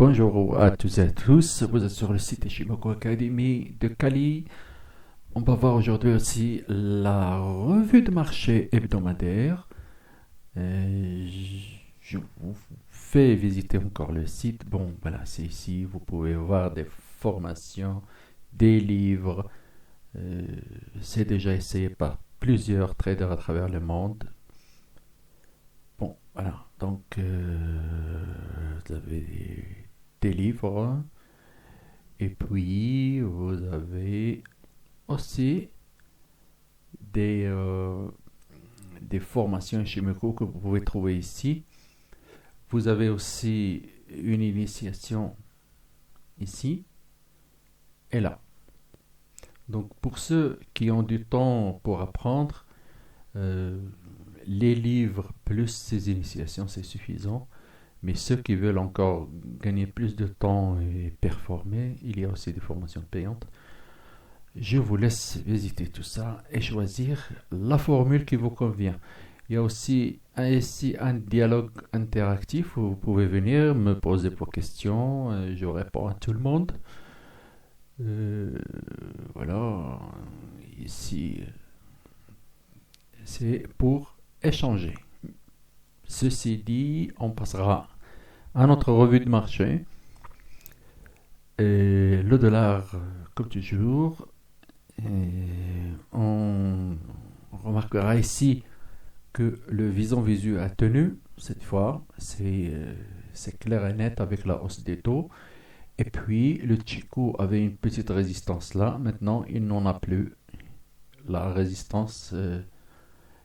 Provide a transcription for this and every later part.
Bonjour à tous et à tous, vous êtes sur le site Ishimoku Academy de Cali. On va voir aujourd'hui aussi la revue de marché hebdomadaire. Je vous fais visiter encore le site. Bon, voilà, c'est ici, vous pouvez voir des formations, des livres. Euh, c'est déjà essayé par plusieurs traders à travers le monde. Bon, voilà, donc vous avez des livres. Et puis, vous avez aussi des, euh, des formations Shimiko que vous pouvez trouver ici. Vous avez aussi une initiation ici et là. Donc, pour ceux qui ont du temps pour apprendre, euh, les livres plus ces initiations, c'est suffisant. Mais ceux qui veulent encore gagner plus de temps et performer, il y a aussi des formations payantes. Je vous laisse visiter tout ça et choisir la formule qui vous convient. Il y a aussi ici un dialogue interactif où vous pouvez venir me poser vos questions. Je réponds à tout le monde. Euh, voilà, ici c'est pour échanger. Ceci dit, on passera à notre revue de marché. Et le dollar, comme toujours, on remarquera ici que le vison visu a tenu cette fois. C'est clair et net avec la hausse des taux. Et puis le Chico avait une petite résistance là. Maintenant, il n'en a plus. La résistance,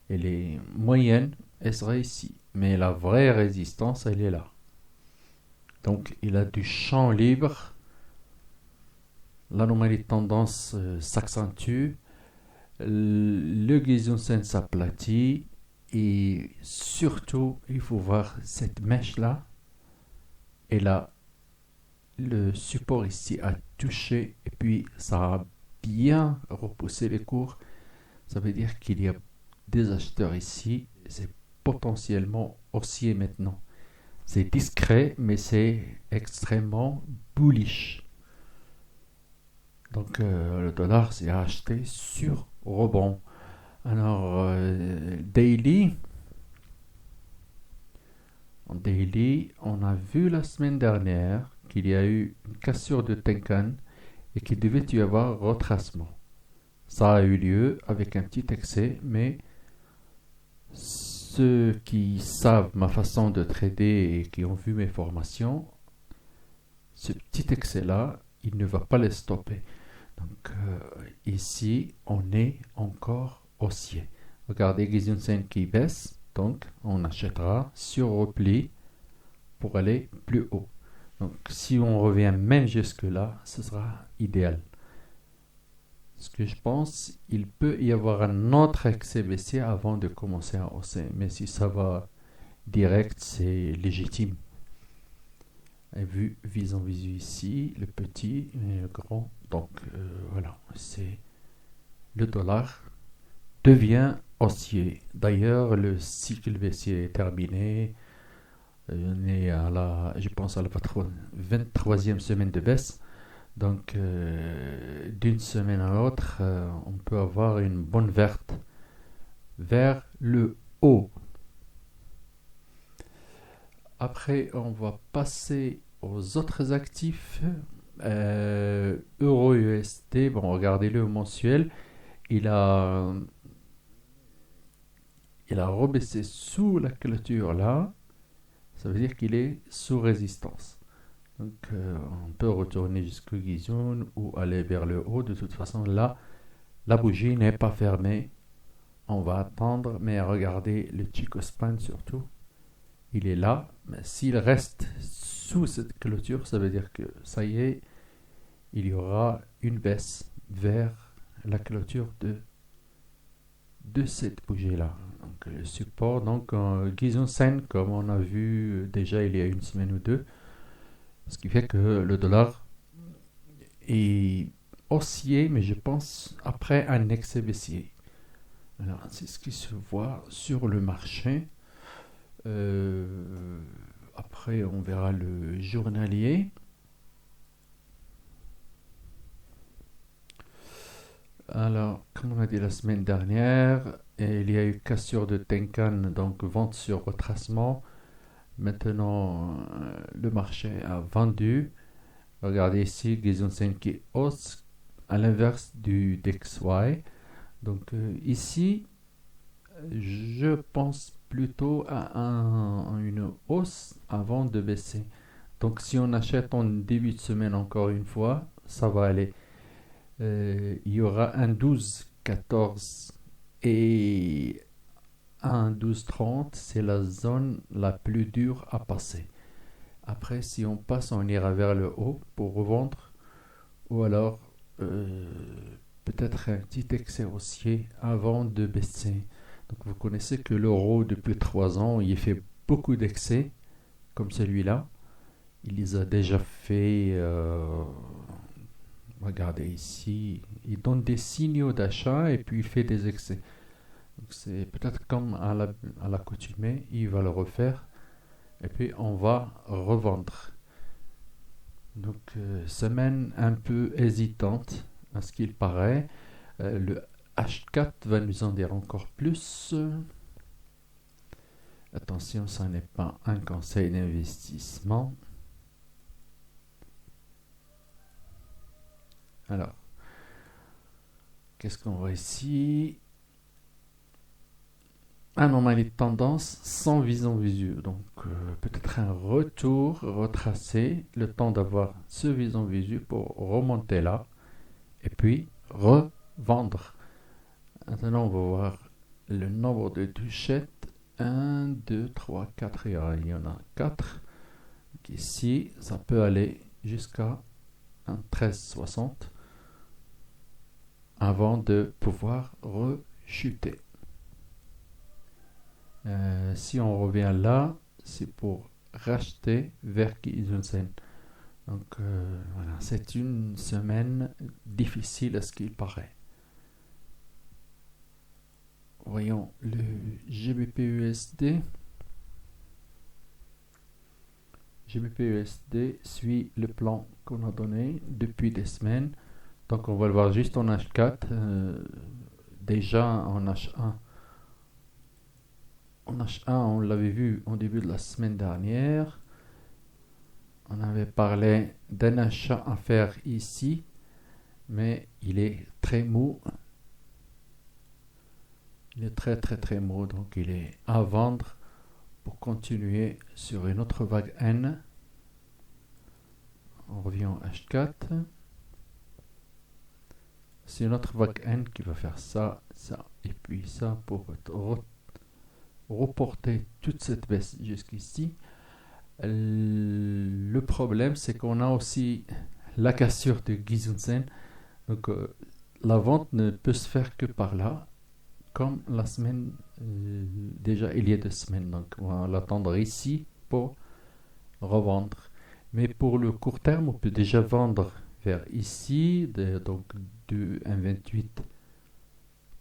elle est moyenne. Elle sera ici. Mais la vraie résistance, elle est là. Donc, il a du champ libre. L'anomalie de tendance s'accentue. Le Gizunsen s'aplatit. Et surtout, il faut voir cette mèche-là. Et là, le support ici a touché. Et puis, ça a bien repoussé les cours. Ça veut dire qu'il y a des acheteurs ici. C'est potentiellement haussier maintenant. C'est discret, mais c'est extrêmement bullish. Donc, le dollar s'est acheté sur rebond. Alors, en daily, on a vu la semaine dernière qu'il y a eu une cassure de Tenkan et qu'il devait y avoir retracement. Ça a eu lieu avec un petit excès, mais ceux qui savent ma façon de trader et qui ont vu mes formations, ce petit excès-là, il ne va pas les stopper. Donc ici, on est encore haussier. Regardez Gizunsen qui baisse, donc on achètera sur repli pour aller plus haut. Donc si on revient même jusque là, ce sera idéal. Ce que je pense, il peut y avoir un autre excès baissier avant de commencer à hausser. Mais si ça va direct, c'est légitime. Et vu visant visu ici, le petit et le grand. Donc voilà, c'est le dollar devient haussier. D'ailleurs, le cycle baissier est terminé. On est à la, je pense, à la 23e semaine de baisse. Donc, d'une semaine à l'autre, on peut avoir une bonne verte vers le haut. Après, on va passer aux autres actifs. Euro-USD, bon, regardez-le au mensuel. Il a, il a rebaissé sous la clôture là. Ça veut dire qu'il est sous résistance. Donc, on peut retourner jusqu'au Gizun ou aller vers le haut. De toute façon, là, la bougie n'est pas fermée. On va attendre, mais regardez le Chico Span surtout. Il est là, mais s'il reste sous cette clôture, ça veut dire que ça y est, il y aura une baisse vers la clôture de cette bougie-là. Donc le support, donc Gizon Sen, comme on a vu déjà il y a une semaine ou deux, ce qui fait que le dollar est haussier, mais je pense après un excès baissier. Alors, c'est ce qui se voit sur le marché. Après, on verra le journalier. Alors, comme on a dit la semaine dernière, il y a eu cassure de Tenkan, donc vente sur retracement. Maintenant, le marché a vendu. Regardez ici, Gizonsen qui hausse à l'inverse du DXY. Donc ici, je pense plutôt à une hausse avant de baisser. Donc si on achète en début de semaine encore une fois, ça va aller. Il y aura un 12,14 et un 12,30, c'est la zone la plus dure à passer. Après, si on passe, on ira vers le haut pour revendre ou alors peut-être un petit excès haussier avant de baisser. Donc vous connaissez que l'euro depuis 3 ans, il fait beaucoup d'excès comme celui-là. Il les a déjà fait, regardez ici, il donne des signaux d'achat et puis il fait des excès. Donc c'est peut-être comme à l'accoutumée, il va le refaire et puis on va revendre. Donc semaine un peu hésitante à ce qu'il paraît. Le H4 va nous en dire encore plus. Attention, ça n'est pas un conseil d'investissement. Alors, qu'est-ce qu'on voit ici? Anomalie de tendance sans vision visuelle. Donc, peut-être un retour retracé, le temps d'avoir ce vision visuelle pour remonter là et puis revendre. Maintenant, on va voir le nombre de touchettes. 1, 2, 3, 4. Il y en a 4. Donc ici, ça peut aller jusqu'à un 13,60 avant de pouvoir rechuter. Si on revient là, c'est pour racheter vers Kiizensen. Donc voilà, c'est une semaine difficile à ce qu'il paraît. Voyons le GBP-USD. GBP-USD suit le plan qu'on a donné depuis des semaines. Donc on va le voir juste en H4. Déjà en H1. En H1, on l'avait vu au début de la semaine dernière. On avait parlé d'un achat à faire ici, mais il est très mou. Il est très mou, donc il est à vendre pour continuer sur une autre vague N. On revient au H4. C'est une autre vague N qui va faire ça, ça et puis ça pour reporter toute cette baisse jusqu'ici. Le problème, c'est qu'on a aussi la cassure de Gizunsen. Donc, la vente ne peut se faire que par là, comme la semaine, déjà il y a 2 semaines. Donc, on va l'attendre ici pour revendre. Mais pour le court terme, on peut déjà vendre vers ici, donc de 1,28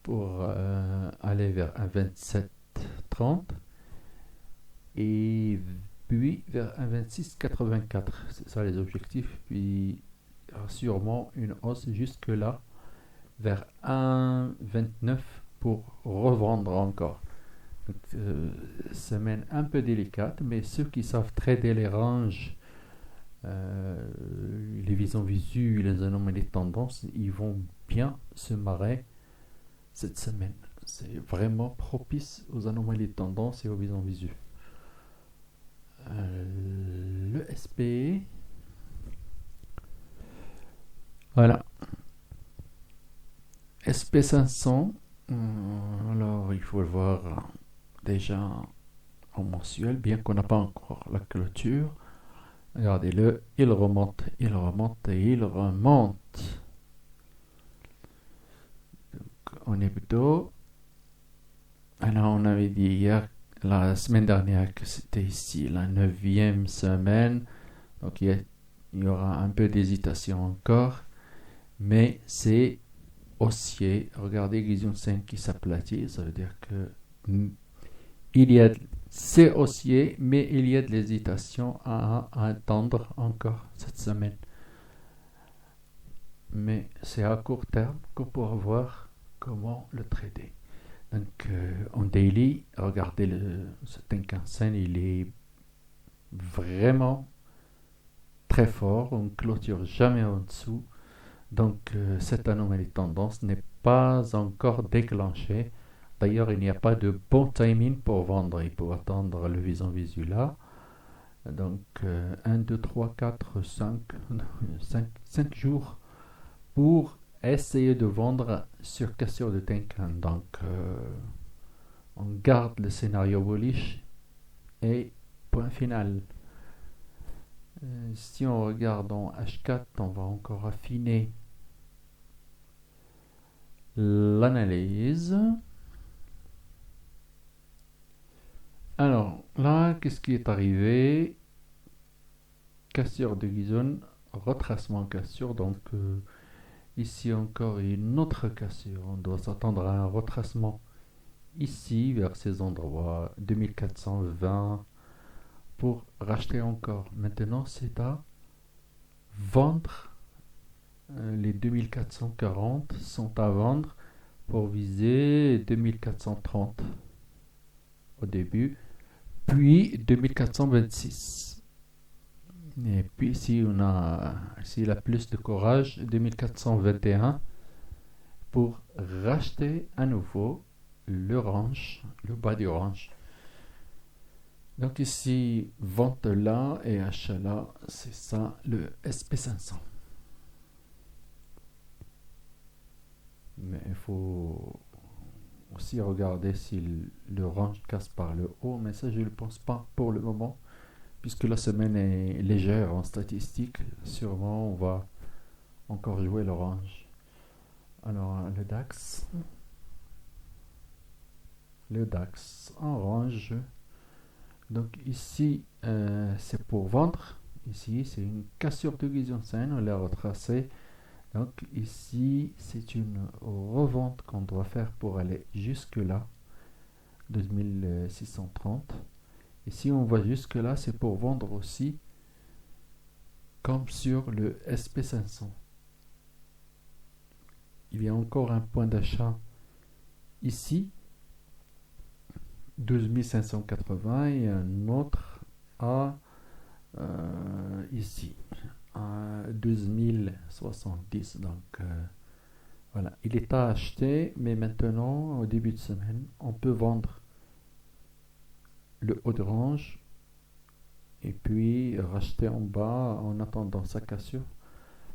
pour aller vers 1,27,30 et puis vers 1,26,84. C'est ça les objectifs. Puis il y aura sûrement une hausse jusque là vers 1,29 pour revendre encore. Donc, semaine un peu délicate, mais ceux qui savent trader les ranges, les visions visuelles, les anomalies de tendance, ils vont bien se marrer cette semaine. C'est vraiment propice aux anomalies de tendance et aux visions visuelles. Le SPE, voilà, SP500. Alors il faut le voir déjà en mensuel, bien qu'on n'a pas encore la clôture. Regardez-le, il remonte et il remonte. Donc, en hebdo, alors on avait dit hier, la semaine dernière, que c'était ici la 9e semaine. Donc il y aura un peu d'hésitation encore, mais c'est haussier. Regardez Gizunsen qui s'aplatit, ça veut dire que il y a c'est haussier, mais il y a de l'hésitation à attendre encore cette semaine. Mais c'est à court terme qu'on pourra voir comment le trader. Donc en daily, regardez ce Tenkan-sen, il est vraiment très fort, on ne clôture jamais en dessous. Donc cette anomalie tendance n'est pas encore déclenchée. D'ailleurs, il n'y a pas de bon timing pour vendre. Il faut attendre le vision visu là. Donc 1, 2, 3, 4, 5 jours pour essayer de vendre sur cassure de Tenkan. Donc on garde le scénario bullish et point final. Si on regarde en H4, on va encore affiner l'analyse. Alors là, qu'est-ce qui est arrivé? Cassure de Gison, retracement cassure. Donc ici encore une autre cassure. On doit s'attendre à un retracement ici vers ces endroits 2420 pour racheter encore. Maintenant, c'est à vendre. Les 2440 sont à vendre pour viser 2430 au début, puis 2426. Et puis s'il a plus de courage, 2421 pour racheter à nouveau le range, le bas du range. Donc ici, vente là et achat là, c'est ça le SP500. Mais il faut aussi regarder si le range casse par le haut, mais ça je ne pense pas pour le moment, puisque la semaine est légère en statistique. Sûrement on va encore jouer le range. Alors le DAX en range. Donc ici c'est pour vendre. Ici c'est une cassure de Gison-sen, on l'a retracé. Donc ici c'est une revente qu'on doit faire pour aller jusque là, 2630. Et si on va jusque là, c'est pour vendre aussi, comme sur le SP500. Il y a encore un point d'achat ici, 12580, et un autre à ici, à 12070. Donc voilà, il est à acheter, mais maintenant, au début de semaine, on peut vendre le haut de range et puis racheter en bas en attendant sa cassure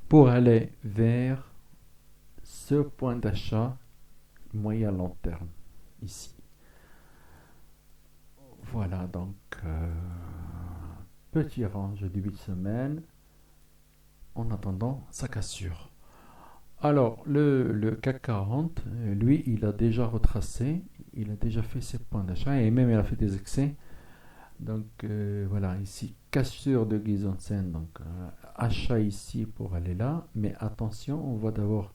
pour aller vers ce point d'achat moyen long terme ici. Voilà, donc petit range au début de semaine en attendant sa cassure. Alors le CAC 40, lui, il a déjà retracé, il a déjà fait ses points d'achat et même il a fait des excès. Donc voilà, ici cassure de Gison-sen, donc achat ici pour aller là, mais attention, on va d'abord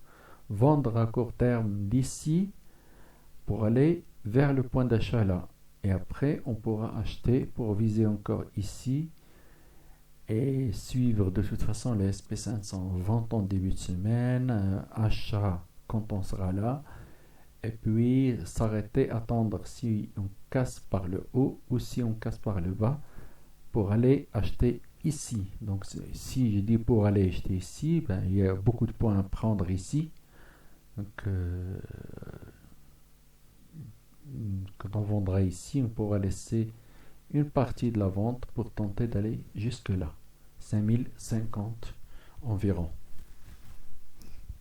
vendre à court terme d'ici pour aller vers le point d'achat là, et après on pourra acheter pour viser encore ici et suivre de toute façon les SP500, vente en début de semaine, achat quand on sera là, et puis s'arrêter, attendre si on casse par le haut ou si on casse par le bas pour aller acheter ici. Donc si je dis pour aller acheter ici, ben, il y a beaucoup de points à prendre ici. Donc quand on vendra ici, on pourra laisser une partie de la vente pour tenter d'aller jusque là, 5050 environ.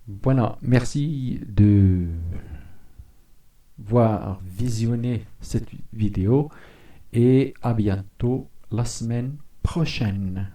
Voilà, merci de visionner cette vidéo et à bientôt la semaine prochaine.